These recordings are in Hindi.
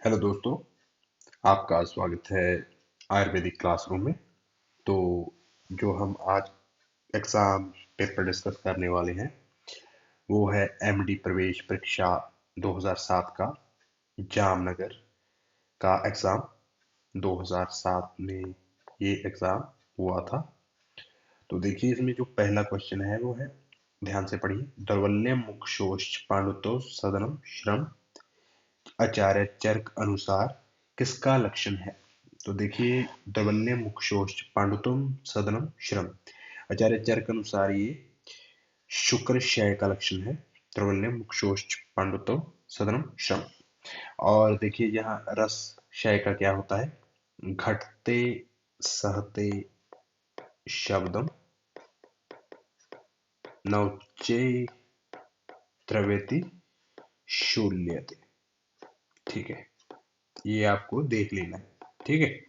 हेलो दोस्तों, आपका स्वागत है आयुर्वेदिक क्लासरूम में। तो जो हम आज एग्जाम पेपर डिस्कस करने वाले हैं वो है एमडी प्रवेश परीक्षा 2007 का जामनगर का एग्जाम। 2007 में ये एग्जाम हुआ था। तो देखिए, इसमें जो पहला क्वेश्चन है वो है, ध्यान से पढ़िए। दौर्बल्यम मुक्षोश्च पांडुतो सदनम श्रम आचार्य चर्क अनुसार किसका लक्षण है? तो देखिए, दौर्बल्यम मुक्षोश्च पांडुतम सदनम श्रम, आचार्य चर्क अनुसार ये शुक्र क्षय का लक्षण है। दौर्बल्यम मुक्षोश्च पांडुतम सदनम श्रम। और देखिए, यहाँ रस क्षय का क्या होता है? घटते सहते शब्दम नौचे द्रव्यति शूल्यते। ठीक है, ये आपको देख लेना है। ठीक है।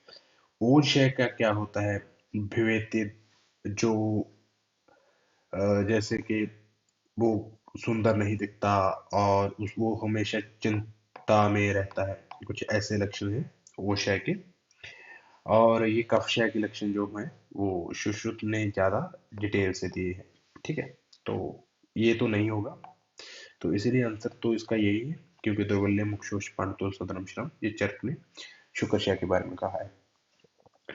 ओज क्षय का क्या होता है? विवेतित, जो जैसे कि वो सुंदर नहीं दिखता और वो हमेशा चिंता में रहता है, कुछ ऐसे लक्षण हैं वो क्षय के। और ये कफ क्षय के लक्षण जो हैं वो सुश्रुत ने ज्यादा डिटेल से दिए हैं। ठीक है। तो ये तो नहीं होगा, तो इसीलिए आंसर तो इसका यही है, क्योंकि दुर्बल्य मुक्षोष पांडुतो सदनम श्रम, ये चर्क ने शुक्र क्षय के बारे में कहा है।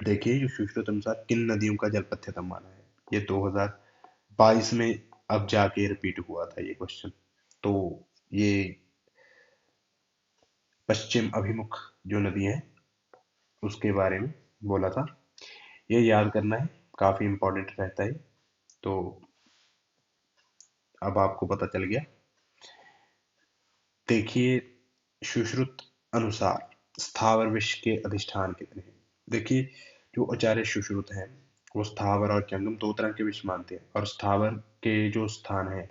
देखिए, जो सुश्रुत अनुसार किन नदियों का जलपथ्यतम माना है? ये 2022 में अब जाके रिपीट हुआ था ये क्वेश्चन। तो ये पश्चिम अभिमुख जो नदी है उसके बारे में बोला था। ये याद करना है, काफी इंपॉर्टेंट रहता है। तो अब आपको पता चल गया। देखिए, सुश्रुत अनुसार स्थावर विश्व के अधिष्ठान कितने हैं? देखिए, जो आचार्य सुश्रुत हैं वो स्थावर और जंगम दो तरह के विश्व मानते हैं, और स्थावर के जो स्थान है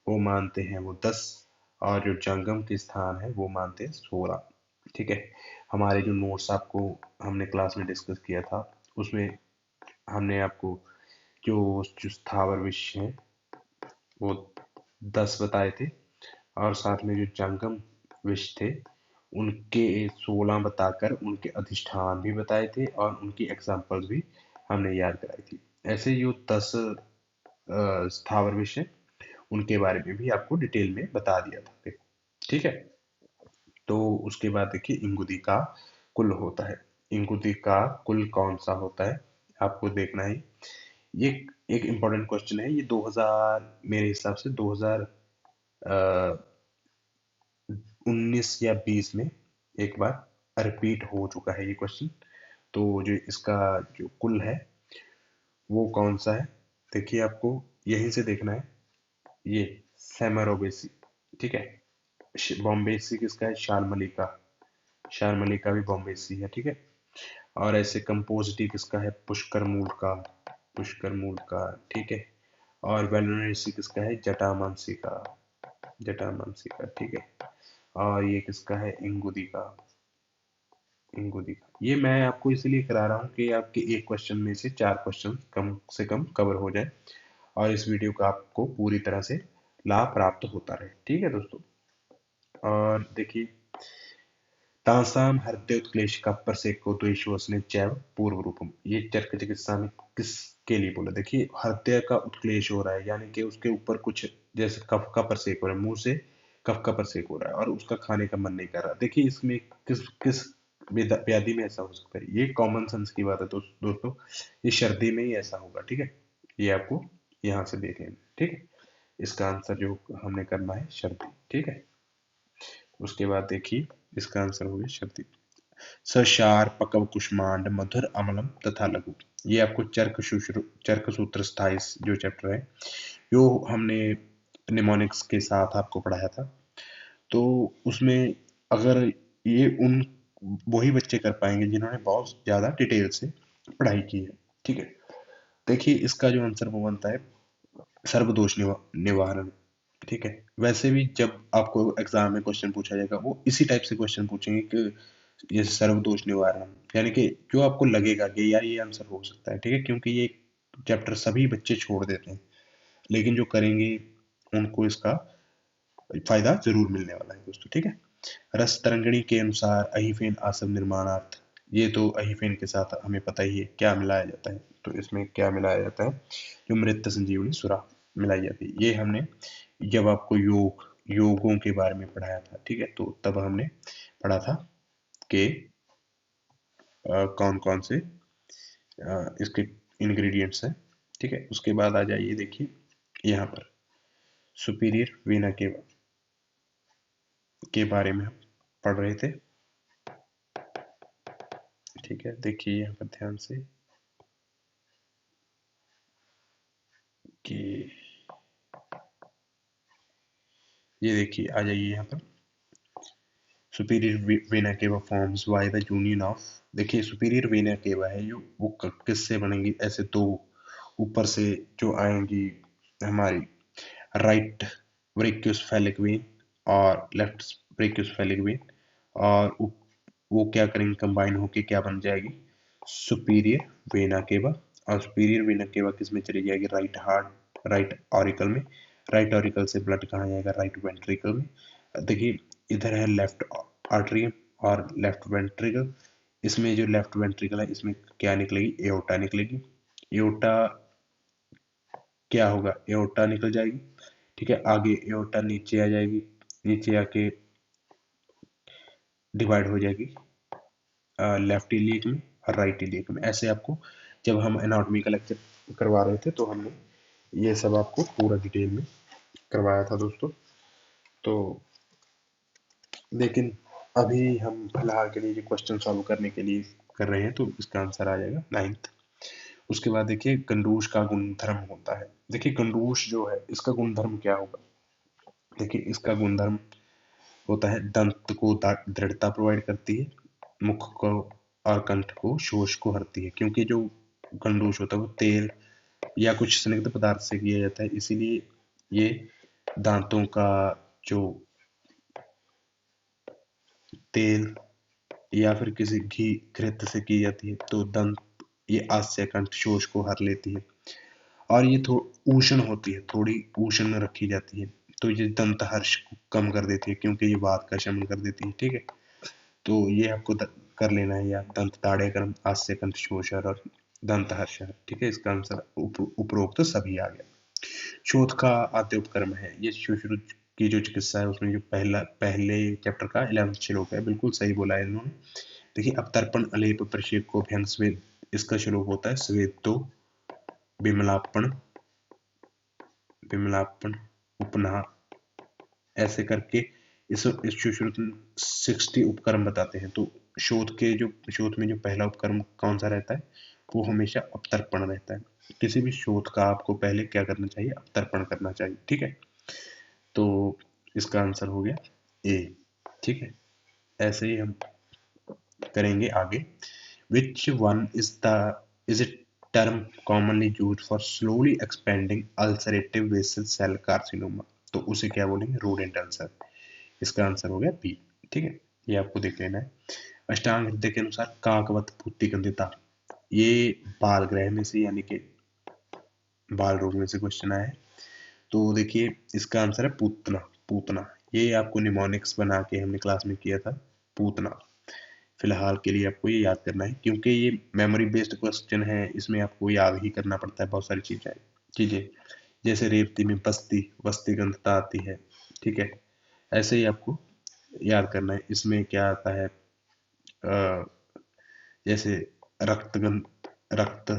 वो मानते हैं वो 10, और जो जंगम के स्थान है वो मानते हैं 16। ठीक है। हमारे जो नोट्स आपको हमने क्लास में डिस्कस किया था उसमें हमने आपको जो स्थावर विषय हैं वो 10 बताए थे, और साथ में जो जंगम विषय थे उनके 16 बताकर उनके अधिष्ठान भी बताए थे, और उनकी एग्जाम्पल्स भी हमने याद कराई थी। ऐसे जो 10 स्थावर विषय उनके बारे में भी आपको डिटेल में बता दिया था। देखो, ठीक है। तो उसके बाद देखिए, इंगुदी का कुल होता है। इंगुदी का कुल कौन सा होता है आपको देखना है। ये एक इम्पोर्टेंट क्वेश्चन है। ये 2000, मेरे हिसाब से 2019 या 20 में एक बार रिपीट हो चुका है ये क्वेश्चन। तो जो इसका जो कुल है वो कौन सा है? देखिए, आपको यहीं से देखना है। ये सेमरोबेसी। ठीक है। बॉम्बे सी किसका है? शालमली का। शालमली का भी बॉम्बे सी है। ठीक है। और ऐसे कंपोजिटी किसका है? पुष्कर मूल का। पुष्कर मूल का। ठीक है। और वेलोनेसी किसका है? जटामांसी का। जटामांसी का। ठीक है। और ये किसका है? इंगुदी का। इंगुदी का। ये मैं आपको इसलिए करा रहा हूँ कि आपके एक क्वेश्चन में से 4 क्वेश्चन कम से कम कवर हो जाए, और इस वीडियो का आपको पूरी तरह से लाभ प्राप्त होता रहे। ठीक है दोस्तों। और देखिए, तासाम हृदयोत्क्लेश का प्रसेको द्वेषवसने चैव पूर्व रूपम, ये चरक चिकित्सा में किसके लिए बोला? देखिए, हृदय का उत्क्लेश हो रहा है, यानी कि उसके ऊपर कुछ जैसे कफ का प्रसेक हो रहा है, मुंह से कफ का प्रसेक हो रहा है और उसका खाने का मन नहीं कर रहा। देखिए, इसमें किस किस व्याधि में ऐसा हो सकता है? ये कॉमन सेंस की बात है दोस्तों। ये सर्दी में ही ऐसा होगा। ठीक है। ये आपको यहाँ से देख लेना। ठीक है। इसका आंसर जो हमने करना है सर्दी। ठीक है। उसके बाद देखिए, इसका आंसर हो गया सर्दी। सशार पकव कुष्मांड मधुर अम्लम तथा लघु, ये आपको चर्क सूत्र स्थाई जो चैप्टर है जो हमने निमोनिक्स के साथ आपको पढ़ाया था। तो उसमें अगर ये उन वही बच्चे कर पाएंगे जिन्होंने बहुत ज्यादा डिटेल से पढ़ाई की है। ठीक है। देखिए, इसका जो आंसर वो बनता है सर्वदोष निवारण। ठीक है। वैसे भी जब आपको एग्जाम में क्वेश्चन पूछा जाएगा वो इसी टाइप से क्वेश्चन पूछेंगे कि ये सर्वदोष निवारण, यानी कि जो आपको लगेगा कि यार ये आंसर हो सकता है। ठीक है। क्योंकि ये चैप्टर सभी बच्चे छोड़ देते हैं, लेकिन जो करेंगे उनको इसका फायदा जरूर मिलने वाला है दोस्तों। ठीक है। रस तरंगिणी के अनुसार अहिफेन आसव निर्माणार्थ, ये तो अहिफेन के साथ हमें पता ही है क्या मिलाया जाता है, तो इसमें क्या मिलाया जाता है, जो मृत संजीवनी सुरा मिलाई जाती है। ये हमने जब आपको योगों के बारे में पढ़ाया था, ठीक है, तो तब हमने पढ़ा था कि कौन कौन से इसके इंग्रेडिएंट्स हैं, ठीक है। उसके बाद आ जाइए, देखिए यहाँ पर सुपीरियर वीना के बारे में हम पढ़ रहे थे, ठीक है। देखिए यहाँ पर ध्यान से कि ये देखिए, आ जाइए यहाँ पर superior vena cava forms by the union of, देखिए सुपीरियर वेना केवा है जो वो किससे बनेंगी, ऐसे दो ऊपर से जो आएंगी हमारी राइट ब्रेकियोसेफेलिक वेन और लेफ्ट ब्रेकियोसेफेलिक वेन, और वो क्या करेंगे, कंबाइन होके क्या बन जाएगी, सुपीरियर वेना केवा। और सुपीरियर वेना केवा किस में चली जाएगी, राइट हार्ट, राइट ऑरिकल में। राइट ऑरिकल से ब्लड कहाँ जाएगा, राइट वेंट्रिकल में। देखिए इधर है लेफ्ट आर्टरी और लेफ्ट वेंट्रिकल, इसमें जो लेफ्ट वेंट्रिकल है इसमें क्या निकलेगी, एओर्टा निकलेगी। एओर्टा क्या होगा, एओर्टा निकल जाएगी, ठीक है। आगे एओर्टा नीचे आ जाएगी, नीचे आके डिवाइड हो जाएगी लेफ्ट इलियक में और राइट इलियक में। ऐसे आपको जब हम एनाटॉमी का लेक्चर करवा रहे थे तो हमने ये सब आपको पूरा डिटेल में करवाया था दोस्तों। तो लेकिन अभी हम फिलहाल के लिए जो क्वेश्चन सॉल्व करने के लिए कर रहे हैं, तो इसका आंसर आ जाएगा 9th। उसके बाद देखिए गंडूश का गुणधर्म होता है, देखिए गंडूश जो है इसका गुणधर्म क्या होगा, देखिए इसका गुणधर्म होता है दंत को दृढ़ता प्रोवाइड करती है, मुख को और कंठ को शोष को हरती है, क्योंकि जो गंडूश होता है वो तेल या कुछ स्निग्ध पदार्थ से किया जाता है, इसीलिए ये दांतों का जो तेल या फिर किसी घी घृत से की जाती है, तो दंत ये आस्य कंठ शोष को हर लेती है। और ये उष्ण होती है, थोड़ी उष्ण में रखी जाती है, तो ये दंत हर्ष को कम कर देती है, क्योंकि ये वात का शमन कर देती है, ठीक है। तो ये आपको कर लेना है, या दंत ताड़ेकर्म, आस्य कंठ शोषर और दंत हर्षण, ठीक है। इसका आंसर उपरोक्त तो सभी आ गया। शोथ का आद्य उपक्रम है, ये सुश्रुत की जो चिकित्सा है उसमें जो पहले चैप्टर का 11th श्लोक है, बिल्कुल सही बोला है इन्होंने। देखिए अवतर्पण अलेप प्रक्षेप को अभ्यंग स्वेद, इसका श्लोक होता है स्वेद तो विमलापन विमलापन उपनाह, ऐसे करके इस सुश्रुत 60 उपक्रम बताते हैं। तो शोध में जो पहला उपक्रम कौन सा रहता है, वो हमेशा अवतर्पण रहता है। किसी भी शोध का आपको पहले क्या करना चाहिए, अवतर्पण करना चाहिए, ठीक है। तो इसका आंसर हो गया ए, ठीक है। ऐसे ही हम करेंगे आगे। Which one is it term commonly used for slowly expanding ulcerative basal cell carcinoma, तो उसे क्या बोलेंगे, रोडेंट अल्सर। इसका आंसर हो गया बी, ठीक है। ये आपको देख लेना है। अष्टांग हृदय के अनुसार काकवत पूतिगंधिता, ये बाल ग्रह में से यानी कि बाल रोग में से क्वेश्चन आया है। तो देखिए इसका आंसर है पूतना। पूतना ये आपको निमोनिक्स बना के हमने क्लास में किया था, पूतना। फिलहाल के लिए आपको ये याद करना है, क्योंकि ये मेमोरी बेस्ड क्वेश्चन है, इसमें आपको याद ही करना पड़ता है बहुत सारी चीजें, जैसे रेवती में बस्ती बस्ती गंधता आती है, ठीक है। ऐसे ही आपको याद करना है। इसमें क्या आता है, जैसे रक्त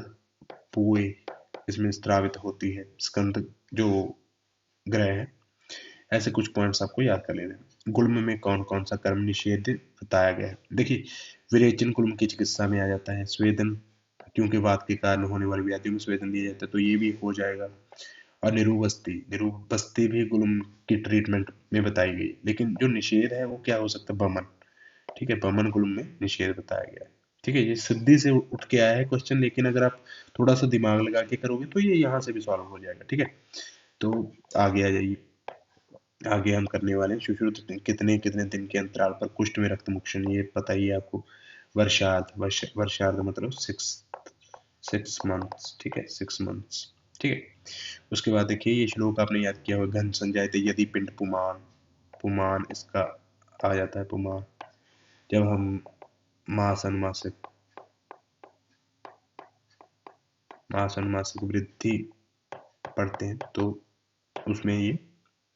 पुए इसमें स्त्रावित होती है, स्कंद जो ग्रह है, ऐसे कुछ पॉइंट्स आपको याद कर लेना है। गुल्म में कौन कौन सा कर्म निषेध बताया गया है, देखिए विरेचन गुल्म की चिकित्सा में आ जाता है। स्वेदन, क्योंकि वात के कारण होने वाली व्याधियों में स्वेदन दिया जाता है, तो ये भी हो जाएगा। और निरूबस्ती भी गुल्म की ट्रीटमेंट में बताई गई, लेकिन जो निषेध है वो क्या हो सकता है, बमन, ठीक है। बमन गुल्म में निषेध बताया गया है, ठीक है। ये सिद्धि से उठ के आया है क्वेश्चन, लेकिन अगर आप थोड़ा सा दिमाग लगा के करोगे तो ये यहाँ से भी सॉल्व हो जाएगा, ठीक है। तो आगे आ जाइए, आगे हम करने वाले हैं सुश्रुत कितने कितने दिन के अंतराल पर कुष्ठ में रक्त मोक्षण, ये बताइए आपको। वर्षार्ध मतलब 6 मंथ्स, ठीक है, 6 मंथ्स, ठीक है। उसके बाद देखिए ये श्लोक आपने याद किया होगा, घन संजायते यदि पिंड पुमान, पुमान इसका आ जाता है पुमान। जब हम मास अनुनासिक वृद्धि पढ़ते हैं तो उसमें ये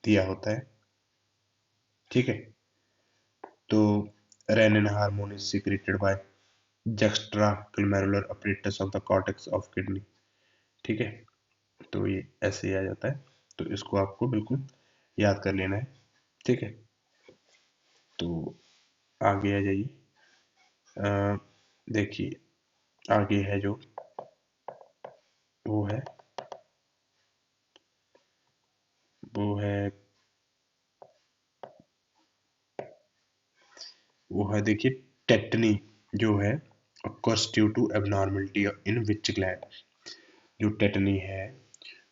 दिया होता है। ठीक है, तो renin hormone is secreted by juxtaglomeralular apparatus of the cortex of kidney। ठीक है, तो ये ऐसे ही आ जाता है, तो इसको आपको बिल्कुल याद कर लेना है। ठीक है, तो आगे आ जाइए। देखिए आगे है जो वो है वो है वो है देखिए टेटनी जो है occurs due to abnormality in which gland। जो टेटनी है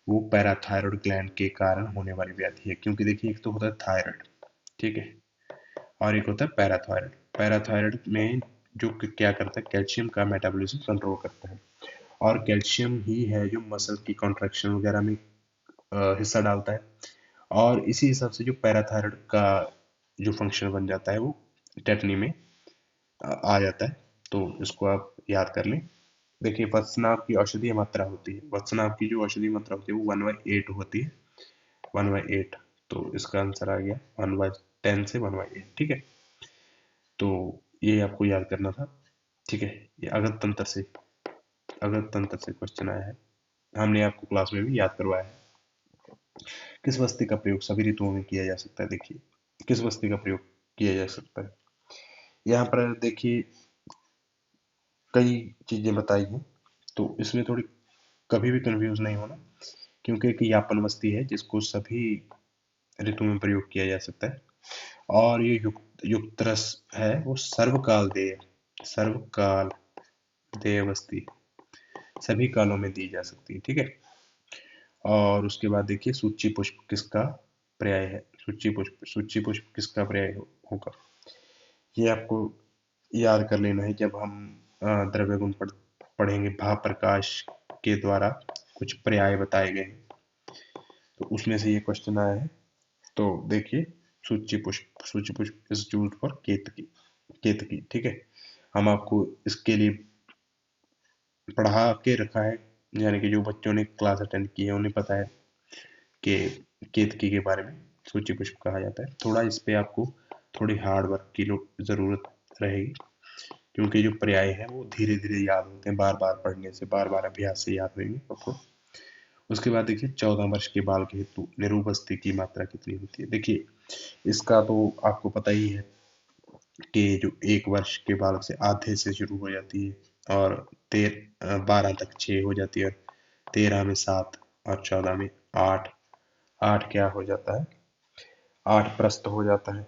वो पैराथायरॉयड ग्लैंड के कारण होने वाली व्याधि है, क्योंकि देखिए एक तो होता है थायराइड, ठीक है, और एक होता है पैराथायरॉयड। पैराथायरॉयड में जो क्या करता है, कैल्शियम का मेटाबॉलिज्म कंट्रोल करता है, और कैल्शियम ही है जो मसल की कॉन्ट्रैक्शन वगैरह में हिस्सा डालता है, और इसी हिसाब से जो पैराथायरॉयड का जो फंक्शन बन जाता है वो टेटनी में आ जाता है। तो इसको आप याद कर लें। देखिए वत्सनाभ की औषधीय मात्रा होती है, वत्सनाभ की जो औषधीय मात्रा होती है वो 1/8 होती है, 1/8। तो इसका आंसर आ गया 1/10 से 1/8। ठीक है, तो ये आपको याद करना था। ठीक है, ये अगस्त तंत्र से क्वेश्चन आया है, हमने आपको क्लास में भी याद करवाया है। किस वस्तु का प्रयोग सभी ऋतुओं में किया जा सकता है? देखिए किस वस्तु का प्रयोग किया जा सकता है, यहाँ पर देखिए कई चीजें बताई हैं, तो इसमें थोड़ी कभी भी कंफ्यूज नहीं होना, क्योंकि एक यापन वस्ती है जिसको सभी ऋतु में प्रयोग किया जा सकता है, और ये युक्त रस है वो सर्वकाल देय वस्ती सभी कालों में दी जा सकती है। ठीक है, और उसके बाद देखिए सूची पुष्प किसका पर्याय है, सूची पुष्प किसका पर्याय होगा, ये आपको याद कर लेना है। जब हम द्रव्य गुण पढ़ेंगे, भाव प्रकाश के द्वारा कुछ पर्याय बताए गए हैं, तो उसमें से ये क्वेश्चन आया है। तो देखिए सूची पुष्प इज यूज्ड फॉर केतकी। ठीक है, हम आपको इसके लिए पढ़ा के रखा है, यानी कि जो बच्चों ने क्लास अटेंड की है उन्हें पता है कि केतकी के बारे में सूची पुष्प कहा जाता है। थोड़ा इस पे आपको थोड़ी हार्ड वर्क की जरूरत रहेगी, क्योंकि जो पर्याय है वो धीरे धीरे याद होते हैं, बार बार पढ़ने से, बार बार अभ्यास से याद होंगे आपको। उसके बाद देखिए 14 वर्ष के बाल के हेतु निरूपस्थि की मात्रा कितनी होती है। देखिए इसका तो आपको पता ही है कि जो 1 वर्ष के बालक से आधे से शुरू हो जाती है, और 12 तक 6 हो जाती है, और 13 में 7, और 14 में 8। 8 क्या हो जाता है, 8 प्रस्त हो जाता है,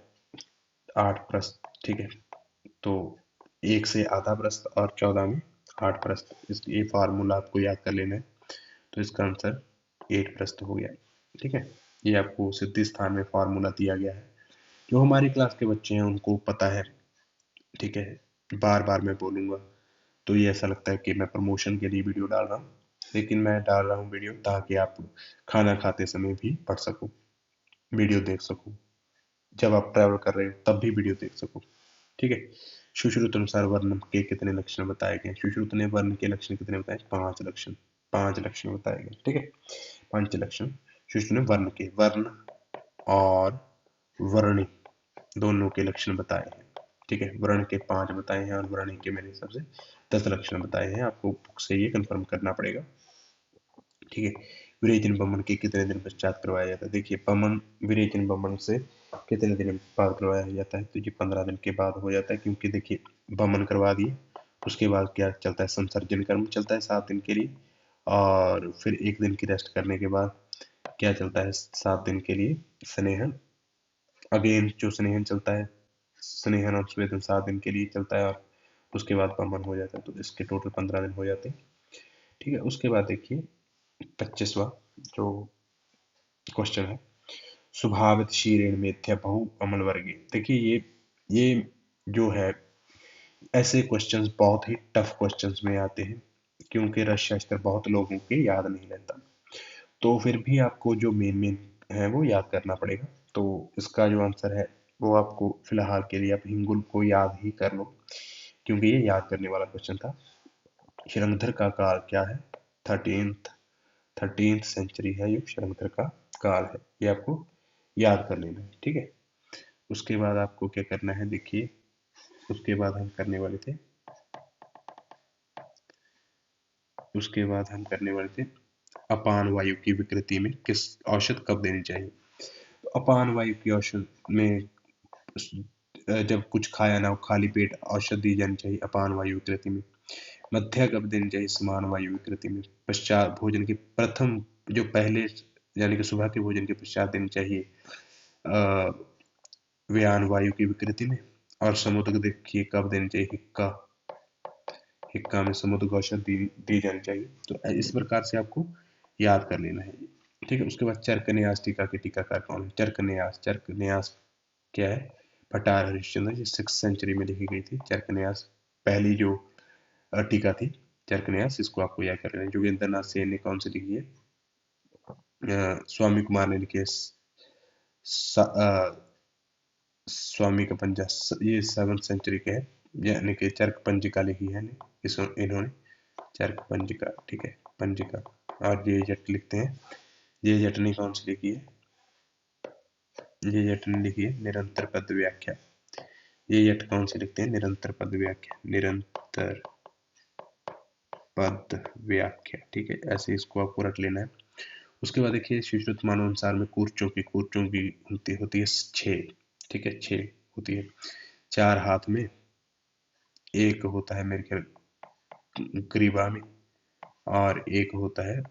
8 प्रस्त। ठीक है, तो 1 से आधा प्रस्त और 14 में 8 प्रस्त, ये फार्मूला आपको याद कर लेना है। तो इसका आंसर 8 प्रस्त हो गया। ठीक है, ये आपको सिद्धि स्थान में फार्मूला दिया गया है, जो हमारी क्लास के बच्चे हैं उनको पता है। ठीक है, बार बार मैं बोलूँगा तो ये ऐसा लगता है कि मैं प्रमोशन के लिए वीडियो डाल रहा हूँ, लेकिन मैं डाल रहा हूँ वीडियो ताकि आप खाना खाते समय भी पढ़ सको, वीडियो देख सको, जब आप ट्रैवल कर रहे हो तब भी वीडियो देख सको। ठीक है, सुश्रुत अनुसार वर्ण के कितने लक्षण बताए गए? सुश्रुत ने वर्ण के लक्षण कितने बताए? 5 लक्षण, 5 लक्षण बताए गए। ठीक है, 5 लक्षण सुश्रुत ने वर्ण और वर्णी दोनों के लक्षण बताए हैं। ठीक है, वर्ण के 5 बताए हैं और वर्णी के मेरे हिसाब से 10 लक्षण बताए हैं, आपको बुक से ये कंफर्म करना पड़ेगा। ठीक है, विरेचन बमन के कितने दिन पश्चात करवाया जाता है? देखिए विरेचन बमन से कितने दिन बाद करवाया जाता है? तो ये 15 दिन के बाद हो जाता है, क्योंकि देखिए बमन करवा दिए, उसके बाद क्या चलता है, संसर्जन कर्म चलता है 7 दिन के लिए, और फिर 1 दिन की रेस्ट करने के बाद क्या चलता है 7 दिन के लिए, स्नेहन। अगेन जो स्नेहन चलता है, स्नेहन और स्वेदन 7 दिन के लिए चलता है, और उसके बाद बमन हो जाता है, तो इसके टोटल 15 दिन हो जाते हैं। ठीक है, उसके बाद देखिए 25वां जो क्वेश्चन है, स्वभावित शीरेण मेथ्या बहु अमल वर्गी। देखिए ये जो है, ऐसे क्वेश्चंस बहुत ही टफ क्वेश्चंस में आते हैं, क्योंकि रस शास्त्र बहुत लोगों के याद नहीं रहता, तो फिर भी आपको जो मेन मेन है वो याद करना पड़ेगा। तो इसका जो आंसर है वो आपको फिलहाल के लिए आप हिंगुल को याद ही कर लो, क्योंकि ये याद करने वाला क्वेश्चन था। शरंगधर का काल क्या है? 13th सेंचुरी है ये, शरंगधर का काल है, ये आपको याद कर लेना है, ठीक है। उसके बाद आपको क्या करना है, देखिए उसके बाद हम करने वाले थे अपान वायु की विकृति में किस औषध कब देनी चाहिए। तो अपान वायु की औषध में जब कुछ खाया ना हो, खाली पेट औषध दी जानी चाहिए अपान वायु विकृति में। मध्या कब देनी चाहिए? समान वायु विकृति में। पश्चात भोजन के प्रथम, जो पहले यानी कि सुबह के भोजन के पश्चात देनी चाहिए व्यान वायु की विकृति में। और समुद्र देखिए कब देनी चाहिए? हिक्का में समुद्र को औषध दी जानी चाहिए। तो इस प्रकार से आपको याद कर लेना है, ठीक है। उसके बाद चरकन्यास टीका के टीकाकार कौन है? चरकन्यास क्या है? भट्टार हरिश्चंद्र, ये 6th सेंचुरी में लिखी गई थी। चरकन्यास पहली जो टीका थी चरकन्यास, इसको आपको याद कर लेना है। जोगेंद्र नाथ सेन ने कौन सी लिखी है? स्वामी कुमार ने लिखी है स्वामी का पंजा, ये 7th सेंचुरी के है, यानी कि चरक पंजिका लिखी है इन्होंने, चरक पंजिका, ठीक है, पंजिका। और ये जट लिखते हैं, ये जट ने कौन सी लिखी है? ये जट ने लिखी है निरंतर पद व्याख्या। ये जट कौन सी लिखते हैं? निरंतर पद व्याख्या, निरंतर पद व्याख्या, ठीक है। ऐसे इसको आपको रख लेना है। उसके बाद देखिए सुश्रुत मानवानुसार में कूर्चों की होती है 6, ठीक है, 6 होती है। 4 हाथ में, एक होता है मेरे ख्याल ग्रीवा में, और एक होता है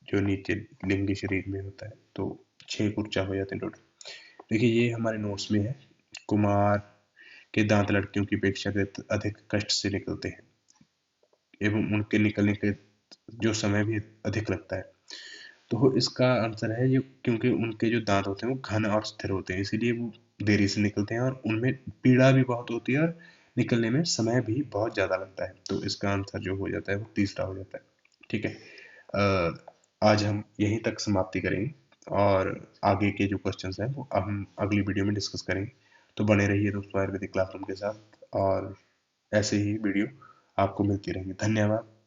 जो नीचे लिंगी शरीर में होता है। तो 6 कुर्चा हो जाते हैं टोटल। देखिए ये हमारे नोट्स में है। कुमार के दांत लड़कियों की अपेक्षाकृत अधिक कष्ट से निकलते हैं एवं उनके निकलने के जो समय भी अधिक लगता है। तो इसका आंसर है ये, क्योंकि उनके जो दांत होते हैं वो घन और स्थिर होते हैं, इसीलिए वो देरी से निकलते हैं और उनमें पीड़ा भी बहुत होती है और निकलने में समय भी बहुत ज़्यादा लगता है। तो इसका आंसर जो हो जाता है वो तीसरा हो जाता है, ठीक है। आज हम यहीं तक समाप्ति करेंगे और आगे के जो क्वेश्चंस हैं वो हम अगली वीडियो में डिस्कस करेंगे। तो बने रहिए दोस्तों आयुर्वेदिक क्लासरूम के साथ, और ऐसे ही वीडियो आपको मिलती रहेंगी। धन्यवाद।